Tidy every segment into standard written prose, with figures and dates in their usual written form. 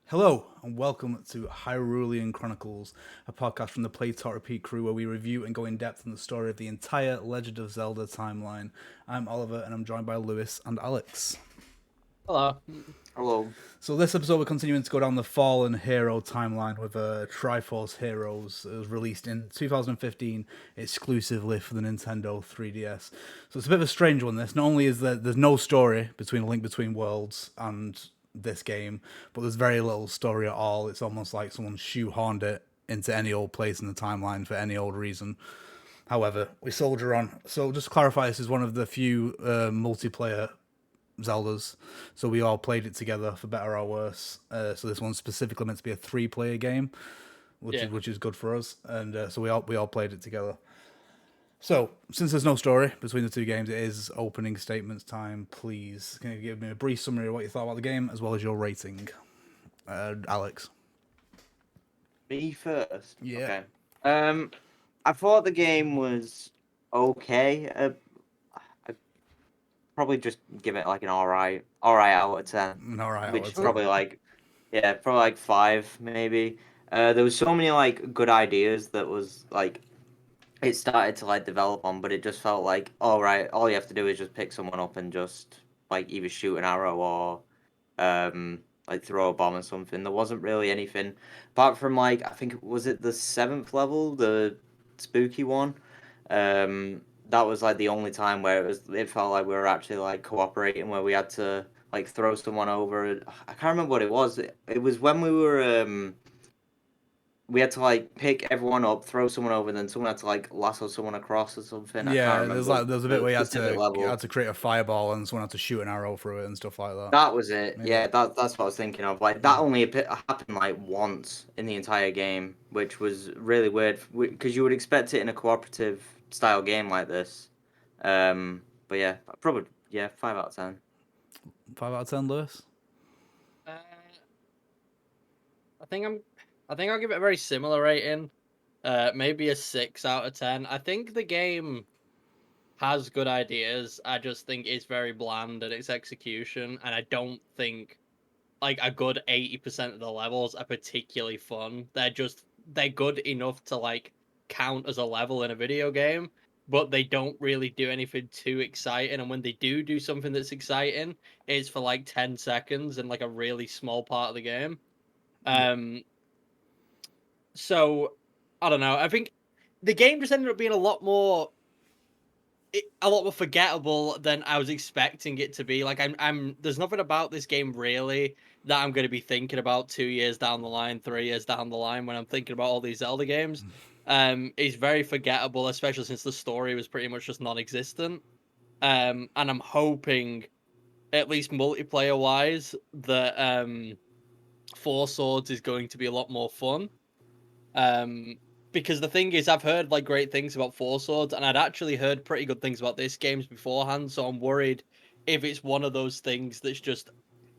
Hello and welcome to Hyrulean Chronicles, a podcast from the Play Talk Repeat crew where we review and go in depth on the story of the entire Legend of Zelda timeline. I'm Oliver and I'm joined by Lewis and Alex. Hello. Hello. So this episode we're continuing to go down the Fallen Hero timeline with Triforce Heroes. It was released in 2015 exclusively for the Nintendo 3DS. So it's a bit of a strange one. This not only is there's no story between A Link Between Worlds and this game, but there's very little story at all. It's almost like someone shoehorned it into any old place in the timeline for any old reason. However, we soldier on. So just to clarify, this is one of the few multiplayer Zeldas, so we all played it together for better or worse. So this one's specifically meant to be a 3-player game, which is good for us, and so we all played it together. So, since there's no story between the two games, it is opening statements time. Please, can you give me a brief summary of what you thought about the game, as well as your rating, Alex? Me first. Yeah. Okay. I thought the game was okay. I'd probably just give it like an alright out of 10. All right, Which is probably probably like 5 maybe. There was so many like good ideas that was like it started to like develop on, but it just felt like all right, all you have to do is just pick someone up and just like either shoot an arrow or like throw a bomb or something. There wasn't really anything apart from like I think was it the 7th level, the spooky one. That was like the only time where it felt like we were actually like cooperating, where we had to like throw someone over. I can't remember what it was. It was when we had to like pick everyone up, throw someone over, then someone had to like lasso someone across or something. I Yeah, can't there's remember a bit where specific level. you had to create a fireball and someone had to shoot an arrow through it and stuff like that. That was it. Yeah. That's what I was thinking of. Like that only happened like once in the entire game, which was really weird because you would expect it in a cooperative style game like this. But yeah, probably 5 out of 10. 5 out of 10, Lewis. Uh, I think I'll give it a very similar rating. Maybe a 6 out of 10. I think the game has good ideas. I just think it's very bland at its execution, and I don't think like a good 80% of the levels are particularly fun. They're good enough to like count as a level in a video game, but they don't really do anything too exciting. And when they do something that's exciting, it's for like 10 seconds and like a really small part of the game. So I don't know. I think the game just ended up being a lot more forgettable than I was expecting it to be. Like there's nothing about this game really that I'm going to be thinking about 2 years down the line, 3 years down the line when I'm thinking about all these Zelda games. It's very forgettable, especially since the story was pretty much just non-existent. And I'm hoping, at least multiplayer wise, that Four Swords is going to be a lot more fun. Because the thing is, I've heard like great things about Four Swords, and I'd actually heard pretty good things about this games beforehand. So I'm worried if it's one of those things that's just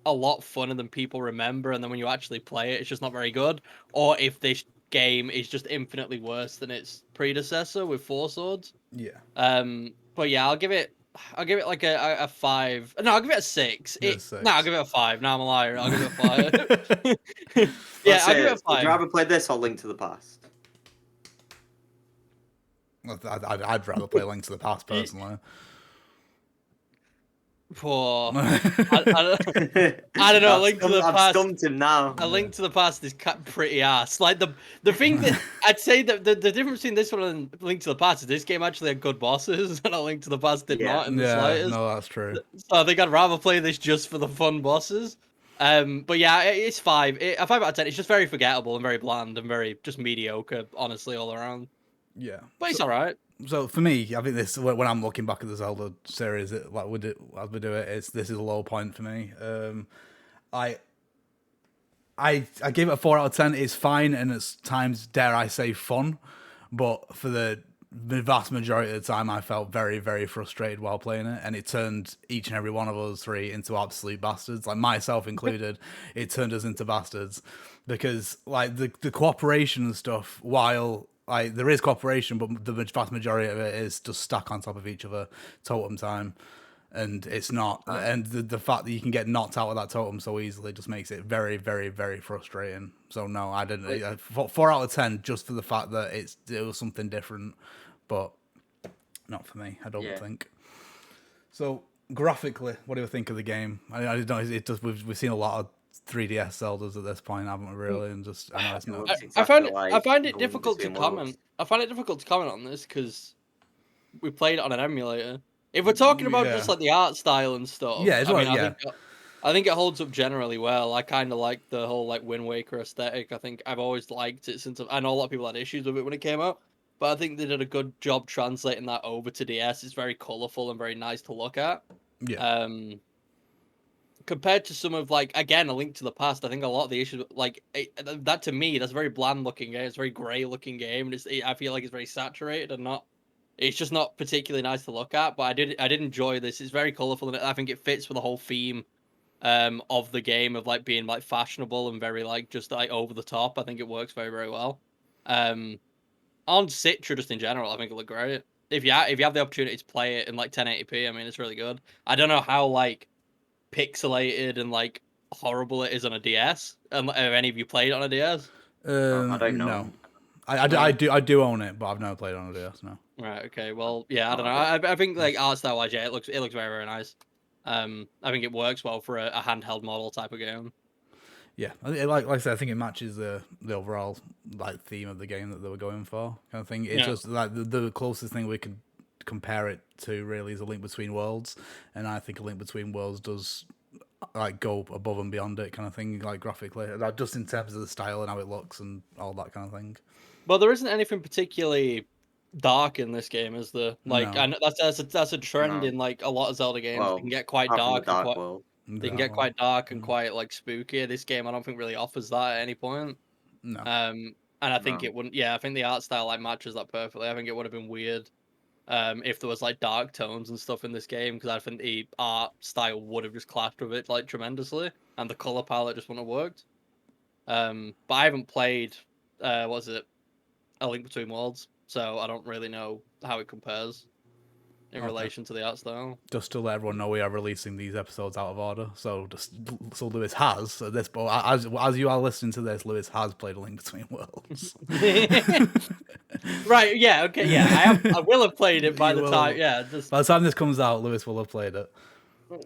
a lot funner than people remember, and then when you actually play it, it's just not very good, or if this game is just infinitely worse than its predecessor with Four Swords. Yeah. But yeah, I'll give it like a 5. No, I'll give it a 6. No, I'll give it a 5. No, I'm a liar. I'll give it a 5. Yeah, I'll give it a 5. Would you rather play this or Link to the Past? I'd rather play Link to the Past personally. Poor. I don't know. A Link to the Past. I've stumped him now. A Link to the Past is pretty ass. Like the thing that I'd say that the difference between this one and Link to the Past is this game actually had good bosses, and A Link to the Past did not in the slightest. No, that's true. So I think I'd rather play this just for the fun bosses. But yeah, it's 5. A 5 out of 10. It's just very forgettable and very bland and very just mediocre, honestly, all around. Yeah, but it's all right. So for me, I think this when I'm looking back at the Zelda series, as we do it, this is a low point for me. I give it a 4 out of 10. It's fine and at times, dare I say, fun, but for the vast majority of the time, I felt very, very frustrated while playing it, and it turned each and every one of us three into absolute bastards, like myself included. It turned us into bastards because like the cooperation and stuff, while like there is cooperation, but the vast majority of it is just stuck on top of each other totem time. and it's not. And the fact that you can get knocked out of that totem so easily just makes it very, very, very frustrating. So no, I didn't. 4 out of 10 just for the fact that it was something different, but not for me. I don't think. So graphically, what do you think of the game? I don't know. It does. We've seen a lot of 3DS Zeldas at this point, haven't we? Really, and just I know it's not. I find it difficult to comment. I find it difficult to comment on this because we played it on an emulator. If we're talking about just like the art style and stuff, Yeah, it's right. I think it holds up generally well. I kind of like the whole like Wind Waker aesthetic. I think I've always liked it since I know a lot of people had issues with it when it came out, but I think they did a good job translating that over to DS. It's very colorful and very nice to look at. Yeah. Compared to some of like again A Link to the Past, I think a lot of the issues like that to me that's a very bland looking game. It's a very grey looking game, and I feel like it's very saturated and not. It's just not particularly nice to look at. But I did enjoy this. It's very colorful, and I think it fits with the whole theme of the game of like being like fashionable and very like just like over the top. I think it works very very well. On Citra just in general, I think it looked great. If you have the opportunity to play it in like 1080p, I mean it's really good. I don't know how like pixelated and like horrible it is on a DS. Have any of you played it on a DS? I don't know. No. I do own it, but I've never played it on a DS. No. Right. Okay. Well, yeah. I don't know. I think like art style wise, yeah, it looks very very nice. I think it works well for a handheld model type of game. Yeah, like I said, I think it matches the overall like theme of the game that they were going for, kind of thing. It's just like the closest thing we can compare it to really is A Link Between Worlds, and I think A Link Between Worlds does like go above and beyond it, kind of thing, like graphically, like, just in terms of the style and how it looks and all that kind of thing. Well, there isn't anything particularly dark in this game, is there? Like, No. I know that's a trend in like a lot of Zelda games. Well, They can get quite apart from the dark and Dark quite. World. They can get quite dark and quite like spooky. This game, I don't think really offers that at any point. No. And I think it wouldn't. Yeah, I think the art style like matches that perfectly. I think it would have been weird, if there was like dark tones and stuff in this game, because I think the art style would have just clashed with it like tremendously, and the color palette just wouldn't have worked. But I haven't played, what is it, A Link Between Worlds, so I don't really know how it compares in relation to the art style. Just to let everyone know, we are releasing these episodes out of order. So Lewis has at this point, as you are listening to this, Lewis has played A Link Between Worlds. Right? Yeah. Okay. Yeah. I will have played it by the time. Yeah. By the time this comes out, Lewis will have played it.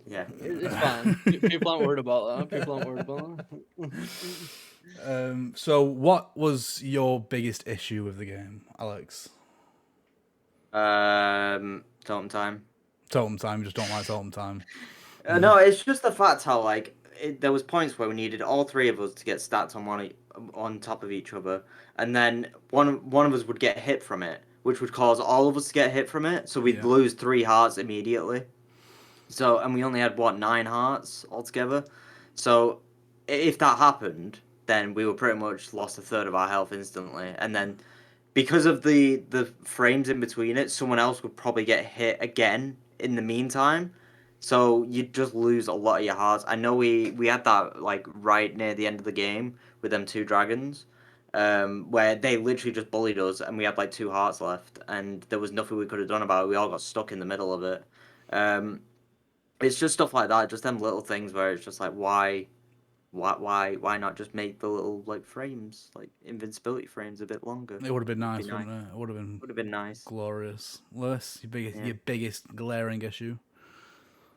Yeah, it's fine. People aren't worried about that. People aren't worried about that. So, what was your biggest issue with the game, Alex? Totem time. Totem time. You just don't like totem time. No, it's just the fact how like there was points where we needed all three of us to get stats on top of each other, and then one of us would get hit from it, which would cause all of us to get hit from it. So we'd lose 3 hearts immediately. So and we only had 9 hearts altogether. So if that happened, then we were pretty much lost a third of our health instantly, and then. Because of the frames in between it, someone else would probably get hit again in the meantime. So you'd just lose a lot of your hearts. I know we had that like right near the end of the game with them 2 dragons, where they literally just bullied us and we had like 2 hearts left and there was nothing we could have done about it. We all got stuck in the middle of it. It's just stuff like that, just them little things where it's just like why not just make the little like frames, like invincibility frames, a bit longer? It would have been nice, wouldn't it? It would have been nice. Glorious. Lewis, your biggest glaring issue.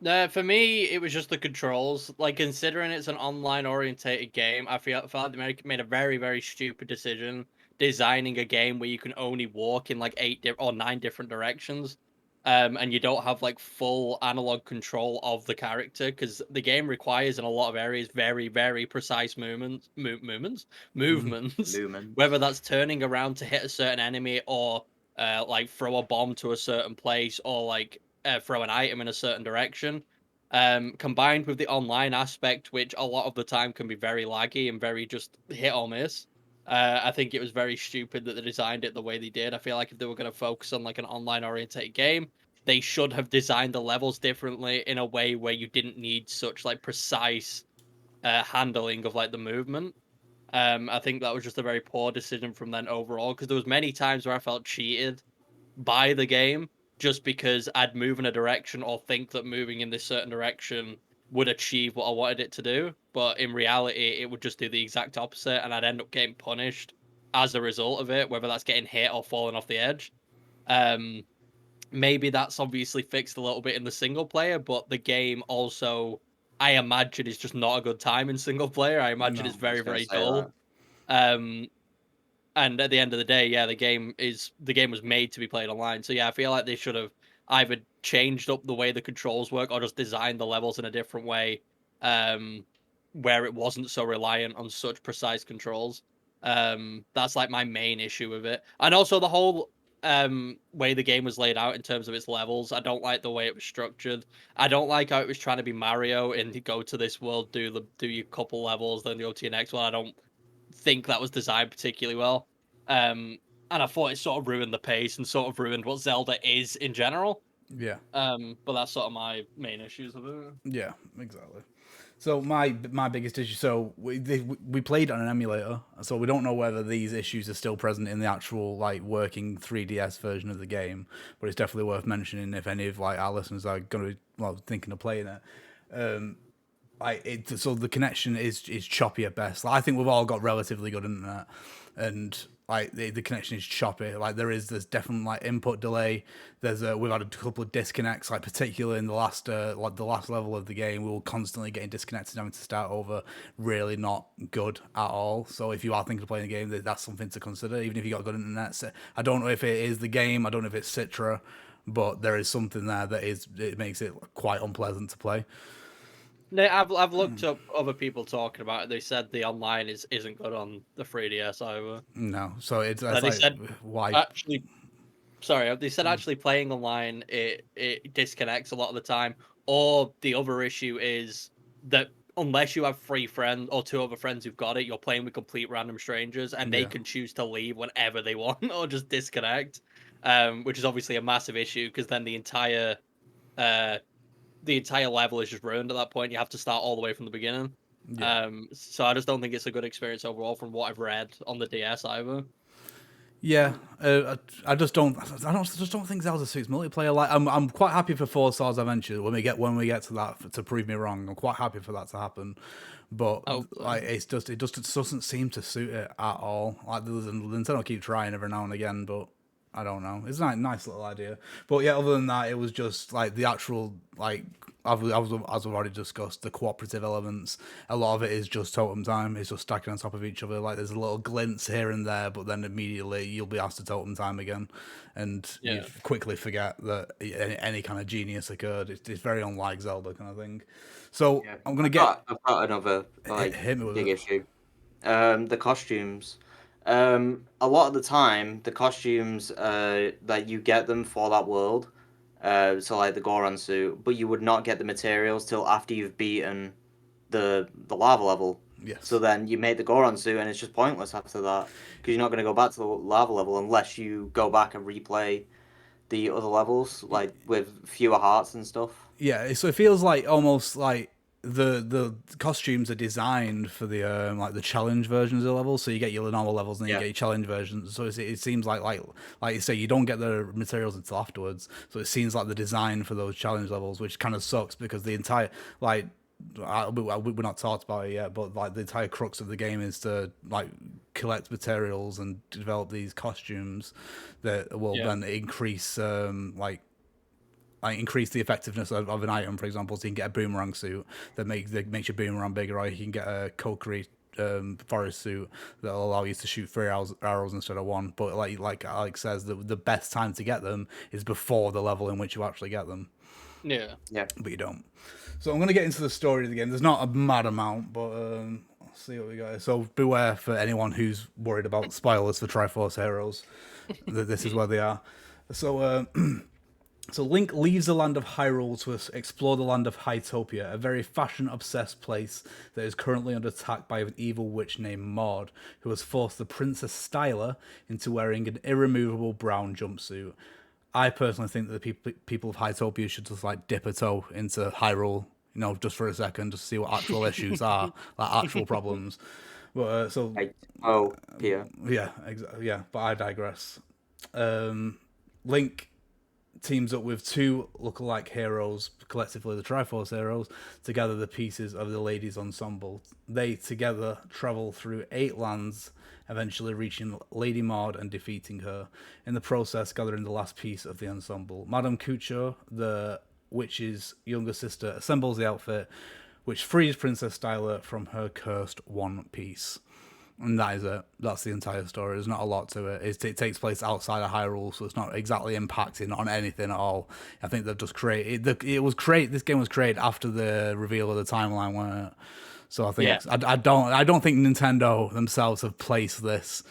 For me, it was just the controls. Like considering it's an online orientated game, I felt like they made a very very stupid decision designing a game where you can only walk in like 8 or 9 different directions. And you don't have like full analog control of the character because the game requires in a lot of areas very, very precise movements. Whether that's turning around to hit a certain enemy or like throw a bomb to a certain place or like throw an item in a certain direction. Combined with the online aspect, which a lot of the time can be very laggy and very just hit or miss. I think it was very stupid that they designed it the way they did. I feel like if they were going to focus on like an online oriented game, they should have designed the levels differently in a way where you didn't need such like precise handling of like the movement. I think that was just a very poor decision from them overall because there was many times where I felt cheated by the game just because I'd move in a direction or think that moving in this certain direction would achieve what I wanted it to do. But in reality, it would just do the exact opposite, and I'd end up getting punished as a result of it, whether that's getting hit or falling off the edge. Um, Maybe that's obviously fixed a little bit in the single player, but the game also, I imagine, is just not a good time in single player. I imagine it's No. I was very, gonna very say dull. that. Um, and at the end of the day, yeah, the game was made to be played online. So yeah, I feel like they should have either changed up the way the controls work or just designed the levels in a different way, um, where it wasn't so reliant on such precise controls. That's like my main issue with it, and also the whole way the game was laid out in terms of its levels. I don't like the way it was structured. I don't like how it was trying to be Mario and you go to this world, do your couple levels, then go to your next one. I don't think that was designed particularly well. And I thought it sort of ruined the pace and sort of ruined what Zelda is in general. Yeah. But that's sort of my main issues with it. Yeah. Exactly. So my biggest issue. So we played on an emulator, so we don't know whether these issues are still present in the actual like working 3DS version of the game. But it's definitely worth mentioning if any of like our listeners are going to be thinking of playing it. So the connection is choppy at best. Like, I think we've all got relatively good internet, and like the connection is choppy. Like there's definitely like input delay. We've had a couple of disconnects, like particularly in the last level of the game, we were constantly getting disconnected, and having to start over. Really not good at all. So if you are thinking of playing a game, that's something to consider. Even if you got good internet, so I don't know if it is the game. I don't know if it's Citra, but there is something there it makes it quite unpleasant to play. No, I've looked up other people talking about it. They said the online isn't good on the 3DS either. No, so it's They like said why? actually, sorry, they said actually playing online it disconnects a lot of the time. Or the other issue is that unless you have three friends or two other friends who've got it, you're playing with complete random strangers, and they Yeah, can choose to leave whenever they want or just disconnect. Which is obviously a massive issue because then uh the entire level is just ruined at that point. You have to start all the way from the beginning. yeah. So I just don't think it's a good experience overall from what I've read on the DS either. Yeah, I just don't. Just don't think Zelda suits multiplayer. Like, I'm quite happy for Four Stars Adventure when we get to that to prove me wrong. I'm quite happy for that to happen, but Hopefully. like it just doesn't seem to suit it at all. Like Nintendo keep trying every now and again, but I don't know. It's a nice little idea, but yeah. Other than that, it was just like the actual like as we've already discussed, the cooperative elements. A lot of it is just totem time. It's just stacking on top of each other. Like there's a little glints here and there, but then immediately you'll be asked to totem time again, and you Yeah. quickly forget that any kind of genius occurred. It's very unlike Zelda kind of thing. So Yeah, I'm gonna get I've got another like hit me with big it. issue. The costumes. A lot of the time, the costumes that you get them for that world. So like the Goron suit, but you would not get the materials till after you've beaten the lava level. So Yes. then you make the Goron suit, and it's just pointless after that because you're not going to go back to the lava level unless you go back and replay the other levels, like with fewer hearts and stuff. Yeah, so it feels like almost like the costumes are designed for the like the challenge versions of the levels. So you get your normal levels and then you Yeah, get your challenge versions. So it seems like you say you don't get the materials until afterwards. So it seems like the design for those challenge levels, which kind of sucks because the entire like we're not talked about it yet, but like the entire crux of the game is to like collect materials and develop these costumes that will Yeah. then increase increase the effectiveness of an item. For example, so you can get a boomerang suit that makes your boomerang bigger, or you can get a Kokiri forest suit that'll allow you to shoot three arrows instead of one. But like Alex says, the best time to get them is before the level in which you actually get them, Yeah. yeah. but you don't. So I'm going to get into the story of the game. There's not a mad amount, but let's see what we got here. So beware for anyone who's worried about spoilers for Triforce Heroes. This is where they are. So So Link leaves the land of Hyrule to explore the land of Hytopia, a very fashion-obsessed place that is currently under attack by an evil witch named Maud, who has forced the Princess Styler into wearing an irremovable brown jumpsuit. I personally think that the people of Hytopia should just like dip a toe into Hyrule, just for a second, just to see what actual issues are, like actual problems. But Like, oh, Pia. yeah, exactly. Yeah, but I digress. Link teams up with two lookalike heroes, collectively the Triforce heroes, to gather the pieces of the ladies' ensemble. They together travel through 8 lands, eventually reaching Lady Maud and defeating her. In the process, gathering the last piece of the ensemble. Madame Couture, the witch's younger sister, assembles the outfit, which frees Princess Styler from her cursed One Piece. And that is it. That's the entire story. There's not a lot to it. It takes place outside of Hyrule, so it's not exactly impacting on anything at all. I think they've just created. This game was created after the reveal of the timeline, wasn't it? So I think I don't think Nintendo themselves have placed this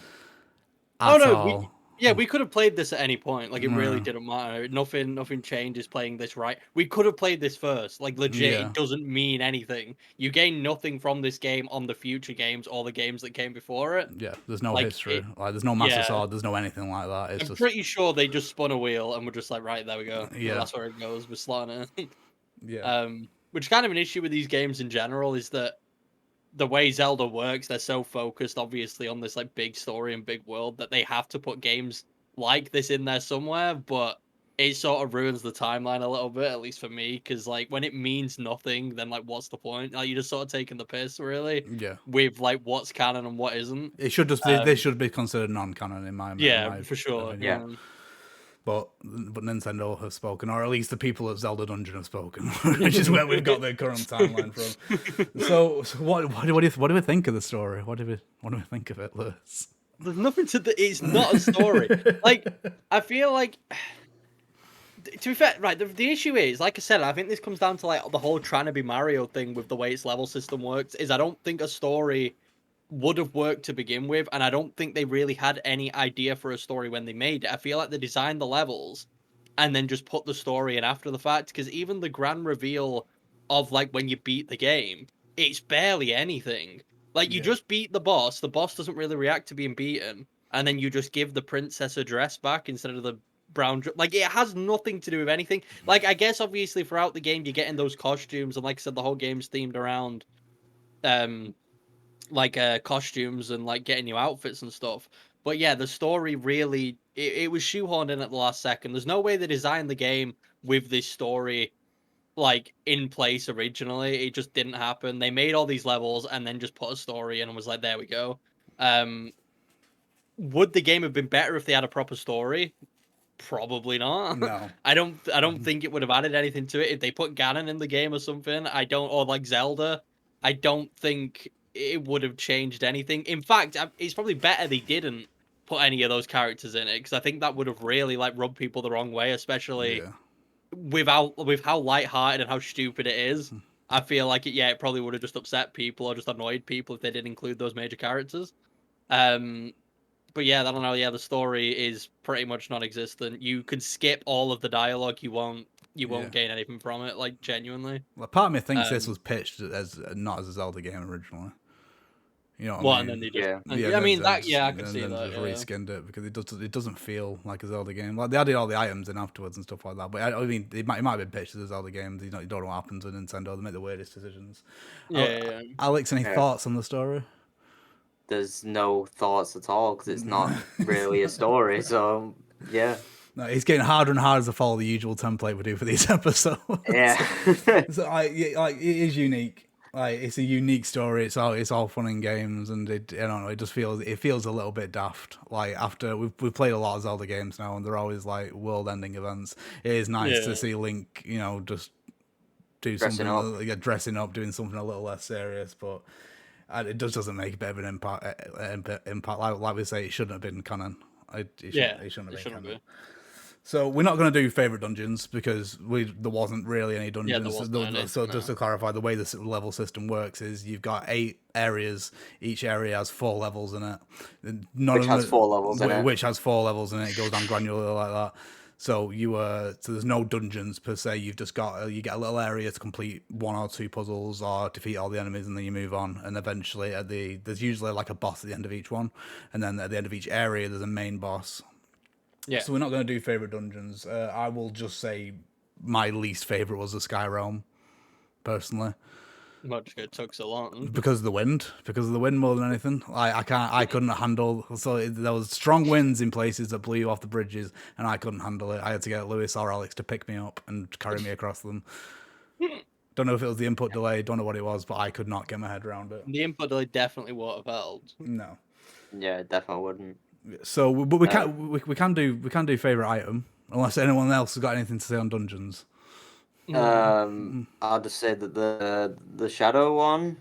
at all. We could have played this at any point. Like, it really didn't matter. Nothing changes playing this right. We could have played this first. Like, legit, it doesn't mean anything. You gain nothing from this game on the future games or the games that came before it. Yeah, there's no history. There's no Master Sword. There's no anything like that. I'm pretty sure they just spun a wheel and were just like, right, there we go. Yeah. That's where it goes. We're slotting it. Yeah. Which is kind of an issue with these games in general is that the way Zelda works, they're so focused, obviously, on this like big story and big world that they have to put games like this in there somewhere, but it sort of ruins the timeline a little bit, at least for me, because like when it means nothing, then like what's the point? Like you're just sort of taking the piss, really. Yeah. With like what's canon and what isn't. It should just this should be considered non-canon in my for sure. Opinion. Yeah. But Nintendo have spoken, or at least the people at Zelda Dungeon have spoken, which is where we've got the current timeline from. So what do we think of the story? What do we think of it, Lewis? There's nothing to it's not a story. Like I feel like, to be fair, right, the issue is, like I said, I think this comes down to like the whole trying to be Mario thing with the way its level system works, is I don't think a story would have worked to begin with, and I don't think they really had any idea for a story when they made it. I feel like they designed the levels and then just put the story in after the fact, because even the grand reveal of like when you beat the game, it's barely anything. Like you just beat the boss doesn't really react to being beaten, and then you just give the princess a dress back instead of the brown like it has nothing to do with anything. Like I guess obviously throughout the game you're getting those costumes, and like I said, the whole game's themed around costumes and like getting new outfits and stuff. But yeah, the story really it was shoehorned in at the last second. There's no way they designed the game with this story like in place originally. It just didn't happen. They made all these levels and then just put a story in and was like, there we go. Would the game have been better if they had a proper story? Probably not. No. I don't think it would have added anything to it if they put Ganon in the game or something. Or like Zelda. I don't think it would have changed anything. In fact, it's probably better they didn't put any of those characters in it, because I think that would have really like rubbed people the wrong way, especially with how lighthearted and how stupid it is. I feel like it probably would have just upset people or just annoyed people if they didn't include those major characters. But yeah, I don't know. Yeah, the story is pretty much non-existent. You can skip all of the dialogue. You won't gain anything from it. Like genuinely. Well, part of me thinks this was pitched as not as a Zelda game originally. You know what I mean? And then they just, Yeah. I mean that. Yeah, I can see that. Just reskinned it because it doesn't feel like a Zelda game. Like they added all the items in afterwards and stuff like that. But I mean, it might have been pitched as a Zelda game. You don't know what happens with Nintendo. They make the weirdest decisions. Yeah. Alex, any thoughts on the story? There's no thoughts at all because it's not really a story. So yeah. No, it's getting harder and harder to follow the usual template we do for these episodes. Yeah. So it is unique. Like it's a unique story. It's all fun and games, and I don't know. It just feels a little bit daft. Like after we've played a lot of Zelda games now, and they're always like world-ending events. It is nice to see Link, just do Dressing something, dressing up, doing something a little less serious, but. It just doesn't make a bit of an impact. Like we say, it shouldn't have been canon. It shouldn't have been canon. So we're not going to do favorite dungeons because there wasn't really any dungeons. Just to clarify, the way the level system works is you've got 8 areas. Each area has 4 levels in it. Which has 4 levels in it. Which has 4 levels in it. It goes down granular like that. So so there's no dungeons per se. You've just got you get a little area to complete 1 or 2 puzzles or defeat all the enemies, and then you move on. And eventually, there's usually like a boss at the end of each one, and then at the end of each area, there's a main boss. Yeah. So we're not going to do favorite dungeons. I will just say my least favorite was the Sky Realm, personally. Much it took so long. Because of the wind. Because of the wind more than anything. I couldn't handle. So there was strong winds in places that blew you off the bridges, and I couldn't handle it. I had to get Lewis or Alex to pick me up and carry me across them. Don't know if it was the input delay. Don't know what it was, but I could not get my head around it. The input delay definitely would have helped. No. Yeah, definitely wouldn't. So, but we can do favorite item unless anyone else has got anything to say on dungeons. I'll just say that the shadow one,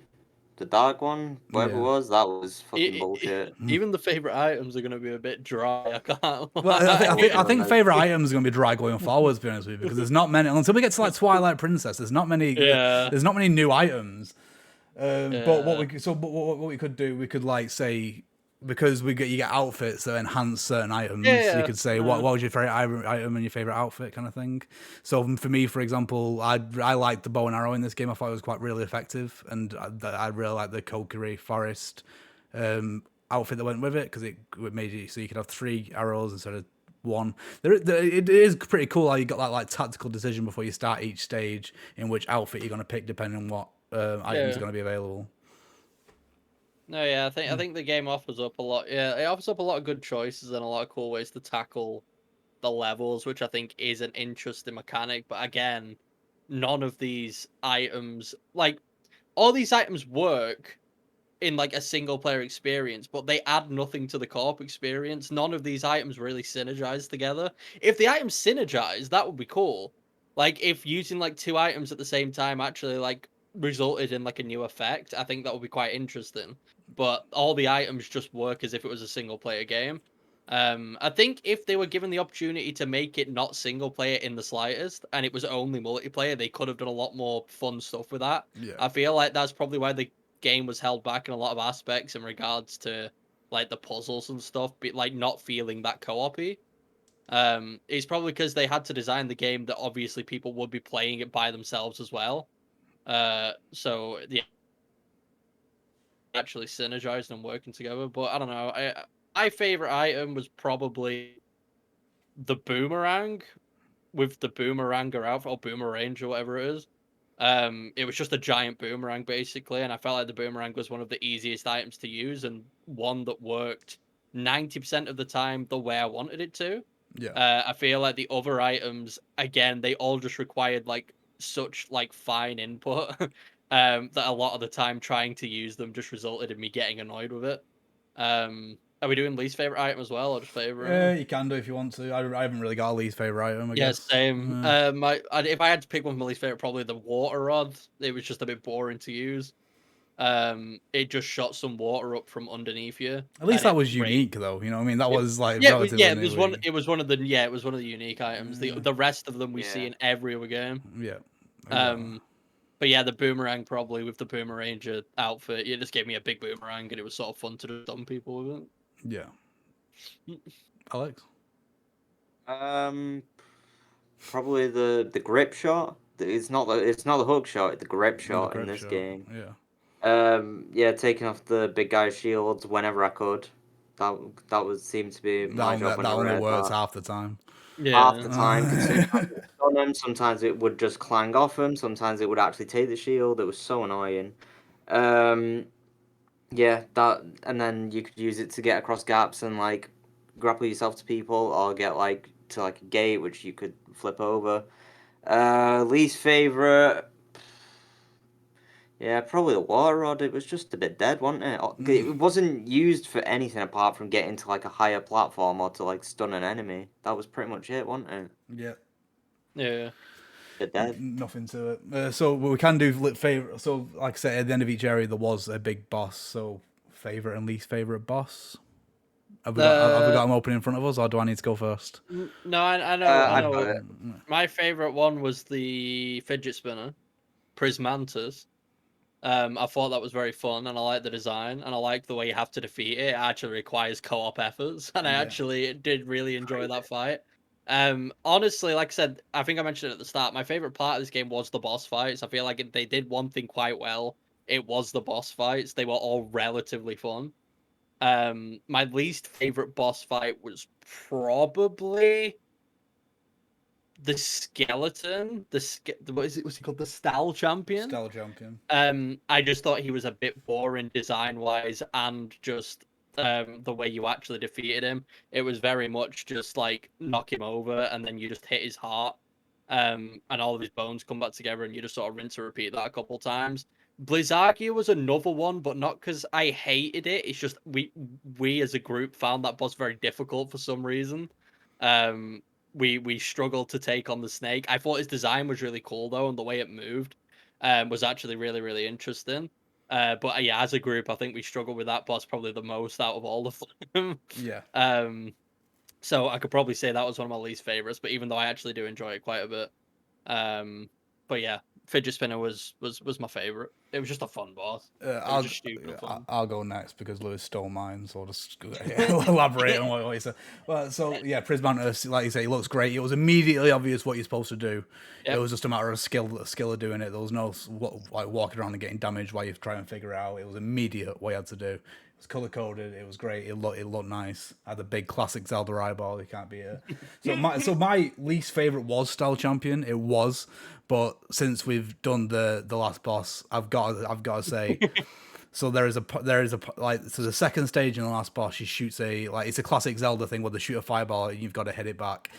the dark one, whatever it was, that was fucking bullshit. Even the favorite items are going to be a bit dry. I can't. Well, I think favorite items are going to be dry going forwards, to be honest with you, because there's not many until we get to like Twilight Princess. There's not many. Yeah. There's not many new items. Yeah. But what we could do, we could like say, because you get outfits that enhance certain items. Yeah. You could say what was your favorite item and your favorite outfit, kind of thing. So for me, for example, I liked the bow and arrow in this game. I thought it was quite really effective, and I really liked the Kokiri Forest outfit that went with it, because it made it so you could have 3 arrows instead of 1. It is pretty cool how you got that like tactical decision before you start each stage in which outfit you're going to pick depending on what items are going to be available. No, yeah, I think the game offers up a lot. Yeah, it offers up a lot of good choices and a lot of cool ways to tackle the levels, which I think is an interesting mechanic. But again, none of these items, like all these items, work in like a single player experience, but they add nothing to the co-op experience. None of these items really synergize together. If the items synergize, that would be cool. Like if using like 2 items at the same time actually like resulted in like a new effect, I think that would be quite interesting. But all the items just work as if it was a single player game. I think if they were given the opportunity to make it not single player in the slightest and it was only multiplayer, they could have done a lot more fun stuff with that. Yeah. I feel like that's probably why the game was held back in a lot of aspects in regards to like the puzzles and stuff, but like not feeling that co-op-y. It's probably because they had to design the game that obviously people would be playing it by themselves as well. So yeah, actually synergized and working together. But I don't know. My favorite item was probably the boomerang with the boomeranger outfit or boomerang or whatever it is. It was just a giant boomerang basically, and I felt like the boomerang was one of the easiest items to use and one that worked 90% of the time the way I wanted it to. Yeah. I feel like the other items, again, they all just required like such like fine input that a lot of the time trying to use them just resulted in me getting annoyed with it. Are we doing least favorite item as well, or just favorite? You can do if you want to. I haven't really got a least favorite item, I Yeah, guess. same. If I had to pick one for my least favorite, probably the water rod. It was just a bit boring to use. It just shot some water up from underneath you. At least and that it was unique, though. You know what I mean? That was like yeah, relatively it was one. new. It was one of the unique items. The rest of them we see in every other game. Yeah. But yeah, the boomerang probably with the boomeranger outfit. It just gave me a big boomerang, and it was sort of fun to do some people with it. Yeah. Alex? Probably the grip shot. It's not the hook shot. The grip shot in this game. Yeah. Yeah, taking off the big guy's shields whenever I could. That seemed to be my job. That only works half the time. Yeah. Half the time, because sometimes it would stun him, sometimes it would just clang off him, sometimes it would actually take the shield. It was so annoying. Yeah, that, and then you could use it to get across gaps and like grapple yourself to people, or get like to like a gate which you could flip over. Least favorite. Yeah, probably the water rod. It was just a bit dead, wasn't it? It wasn't used for anything apart from getting to like a higher platform or to like stun an enemy. That was pretty much it, wasn't it? Yeah. Yeah. Bit dead. Nothing to it. So we can do favorite. So like I said, at the end of each area there was a big boss. So favorite and least favorite boss. Have we got them open in front of us, or do I need to go first? No, I know. I know. My favorite one was the fidget spinner, Prismantis. I thought that was very fun, and I like the design, and I like the way you have to defeat it. It actually requires co-op efforts, and I actually did really enjoy that fight. Honestly, like I said, I think I mentioned it at the start, my favorite part of this game was the boss fights. I feel like they did one thing quite well. It was the boss fights. They were all relatively fun. My least favorite boss fight was probably the skeleton, what is it? What's he called? The Style Champion. Style Champion. I just thought he was a bit boring design wise, and just the way you actually defeated him. It was very much just like knock him over, and then you just hit his heart, and all of his bones come back together, and you just sort of rinse and repeat that a couple times. Blizzagia was another one, but not because I hated it. It's just we as a group found that boss very difficult for some reason. We struggled to take on the snake. I thought his design was really cool though, and the way it moved was actually really, really interesting. But yeah, as a group, I think we struggled with that boss probably the most out of all of them. Yeah. So I could probably say that was one of my least favorites, but even though I actually do enjoy it quite a bit. But yeah, Fidget Spinner was my favorite. It was just a fun boss. I'll go next because Lewis stole mine, so I'll just elaborate on what he said. Well, so yeah, Prismantis, like you say, it looks great. It was immediately obvious what you're supposed to do. Yep. It was just a matter of skill of doing it. There was no like walking around and getting damaged while you try and figure it out. It was immediate what you had to do. It was color coded. It was great. It looked nice. I had the big classic Zelda eyeball. You can't beat it. So my least favorite was Style Champion. It was, but since we've done the last boss, I've got to say. So there is a the second stage in the last boss. She shoots it's a classic Zelda thing where they shoot a fireball and you've got to hit it back.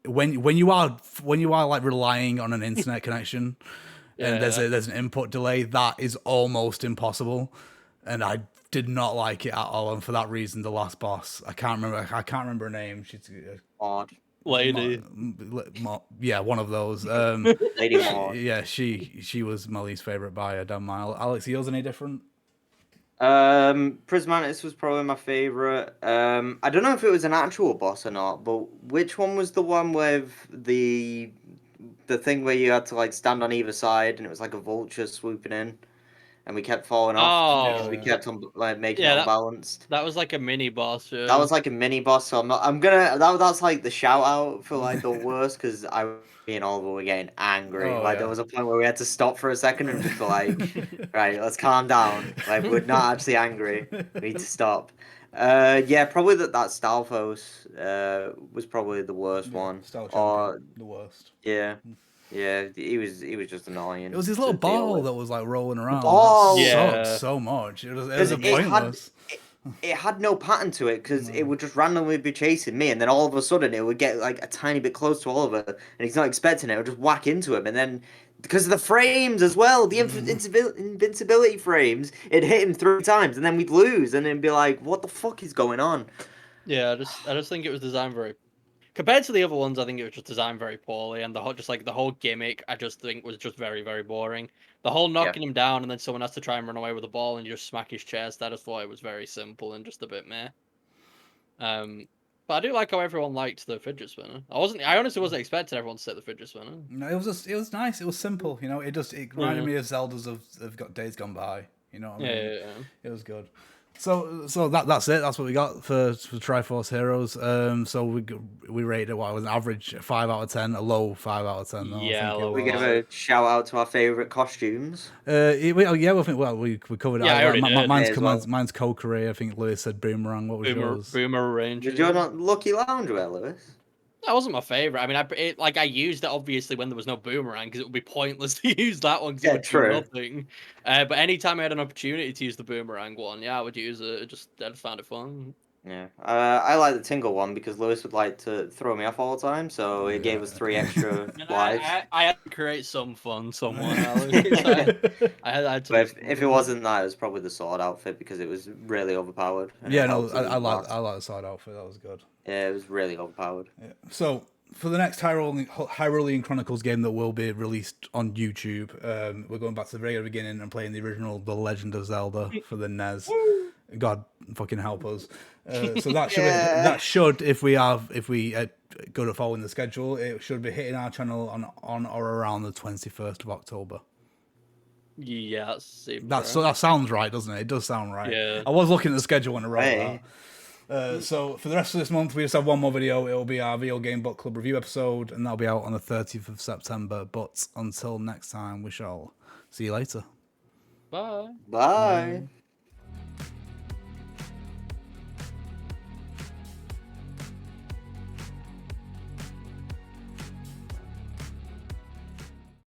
When you are like relying on an internet connection, and there's an input delay, that is almost impossible. And I did not like it at all, and for that reason, the last boss, I can't remember her name. She's Maud. Lady. Yeah, one of those. Lady Maud. Yeah, she was my least favorite by a damn mile. Alex, yours any different? Prismantis was probably my favorite. I don't know if it was an actual boss or not, but which one was the one with the thing where you had to like stand on either side and it was like a vulture swooping in? And we kept falling off because we kept on like making it unbalanced. That was like a mini boss. Yeah. That was like a mini boss. So that's like the shout out for like the worst because me and Oliver were getting angry. There was a point where we had to stop for a second and just be like, right, let's calm down. Like we're not actually angry. We need to stop. Yeah, probably that Stalfos was probably the worst one. Or the worst. Yeah. Yeah, he was just annoying. It was his little ball that was like rolling around. Ball, sucked so much. It was pointless. It had no pattern to it because it would just randomly be chasing me, and then all of a sudden it would get like a tiny bit close to Oliver, and he's not expecting it. It would just whack into him, and then because of the frames as well, the invincibility frames, it'd hit him 3 times, and then we'd lose, and then be like, "What the fuck is going on?" Yeah, I just think it was designed very. Compared to the other ones, I think it was just designed very poorly, and the whole gimmick, I just think was just very, very boring. The whole knocking him down and then someone has to try and run away with the ball and you just smack his chest. I just thought it was very simple and just a bit meh. But I do like how everyone liked the fidget spinner. I honestly wasn't expecting everyone to say the fidget spinner. No, it was nice. It was simple. You know, it reminded me of Zeldas of got days gone by. You know what I mean? Yeah. It was good. So that's it. That's what we got for Triforce Heroes. So we rated it. What was an average 5 out of 10, a low 5 out of 10. Though, yeah, we give a shout out to our favorite costumes. We covered it. Mine's Kokiri. I think Lewis said Boomerang. What was yours? Boomerang. Did you not Lucky Loungewear, Lewis? That wasn't my favorite. I mean, I used it obviously when there was no boomerang because it would be pointless to use that one because it would do nothing. But anytime I had an opportunity to use the boomerang one, I would use it. I just found it fun. Yeah, I like the Tingle one because Lewis would like to throw me off all the time, so it gave us 3 extra lives. I had to create some fun somewhere. But if it wasn't that, it was probably the sword outfit because it was really overpowered. Yeah, no, I like the sword outfit. That was good. Yeah, it was really overpowered. Yeah. So for the next Hyrulean Chronicles game that will be released on YouTube, we're going back to the very beginning and playing the original The Legend of Zelda for the NES. God fucking help us. So that should if we go to following the schedule, it should be hitting our channel on or around the 21st of October. Yeah, that sounds right, doesn't it? It does sound right. Yeah. I was looking at the schedule when I wrote that. So for the rest of this month, we just have one more video. It'll be our Video Game Book Club review episode, and that'll be out on the 30th of September. But until next time, we shall see you later. Bye. Bye.